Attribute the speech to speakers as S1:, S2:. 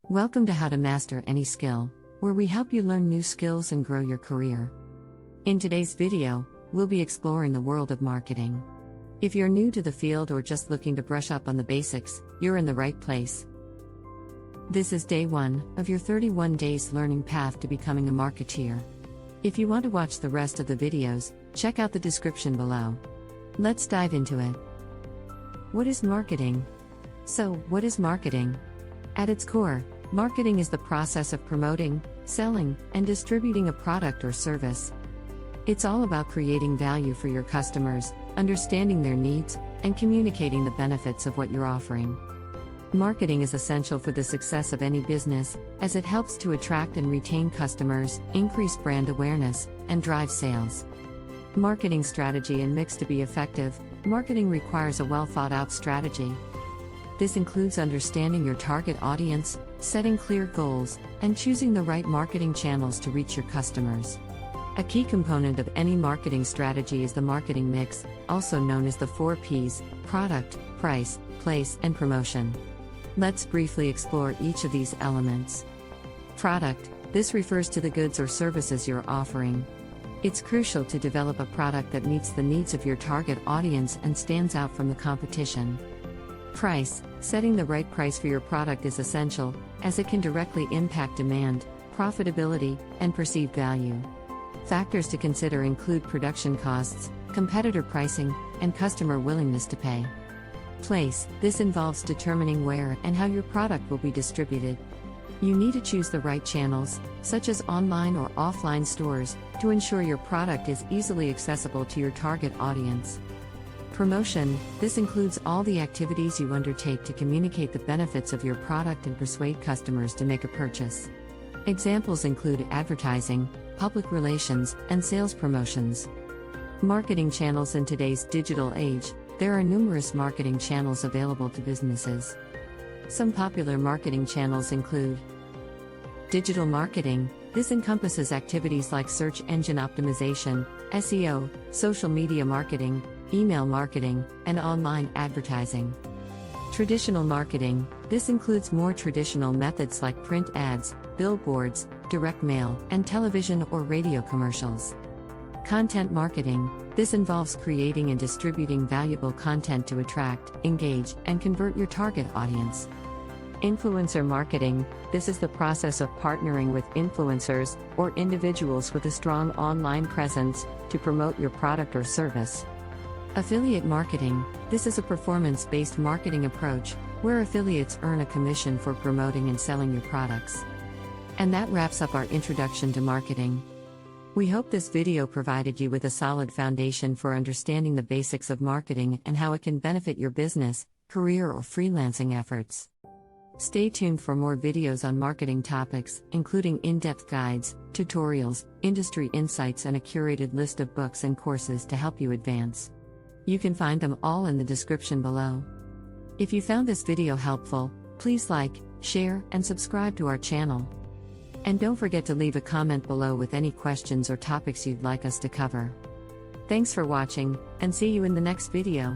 S1: Welcome to How to Master Any Skill, where we help you learn new skills and grow your career. In today's video, we'll be exploring the world of marketing. If you're new to the field or just looking to brush up on the basics, you're in the right place. This is day 1 of your 31 days learning path to becoming a marketeer. If you want to watch the rest of the videos, check out the description below. Let's dive into it. What is marketing? So, what is marketing? At its core, marketing is the process of promoting, selling, and distributing a product or service. It's all about creating value for your customers, understanding their needs, and communicating the benefits of what you're offering. Marketing is essential for the success of any business, as it helps to attract and retain customers, increase brand awareness, and drive sales. Marketing strategy and mix. To be effective, marketing requires a well-thought-out strategy. This includes understanding your target audience, setting clear goals, and choosing the right marketing channels to reach your customers. A key component of any marketing strategy is the marketing mix, also known as the 4 Ps: product, price, place, and promotion. Let's briefly explore each of these elements. Product. This refers to the goods or services you're offering. It's crucial to develop a product that meets the needs of your target audience and stands out from the competition. Price. Setting the right price for your product is essential, as it can directly impact demand, profitability, and perceived value. Factors to consider include production costs, competitor pricing, and customer willingness to pay. Place. This involves determining where and how your product will be distributed. You need to choose the right channels, such as online or offline stores, to ensure your product is easily accessible to your target audience. Promotion. This includes all the activities you undertake to communicate the benefits of your product and persuade customers to make a purchase. Examples include advertising, public relations, and sales promotions. Marketing channels. In today's digital age, there are numerous marketing channels available to businesses. Some popular marketing channels include digital marketing. This encompasses activities like search engine optimization, SEO, social media marketing, email marketing, and online advertising. Traditional marketing. This includes more traditional methods like print ads, billboards, direct mail, and television or radio commercials. Content marketing. This involves creating and distributing valuable content to attract, engage, and convert your target audience. Influencer marketing. This is the process of partnering with influencers, or individuals with a strong online presence, to promote your product or service. Affiliate marketing. This is a performance-based marketing approach, where affiliates earn a commission for promoting and selling your products. And that wraps up our introduction to marketing. We hope this video provided you with a solid foundation for understanding the basics of marketing and how it can benefit your business, career, or freelancing efforts. Stay tuned for more videos on marketing topics, including in-depth guides, tutorials, industry insights, and a curated list of books and courses to help you advance. You can find them all in the description below. If you found this video helpful, please like, share, and subscribe to our channel. And don't forget to leave a comment below with any questions or topics you'd like us to cover. Thanks for watching, and see you in the next video.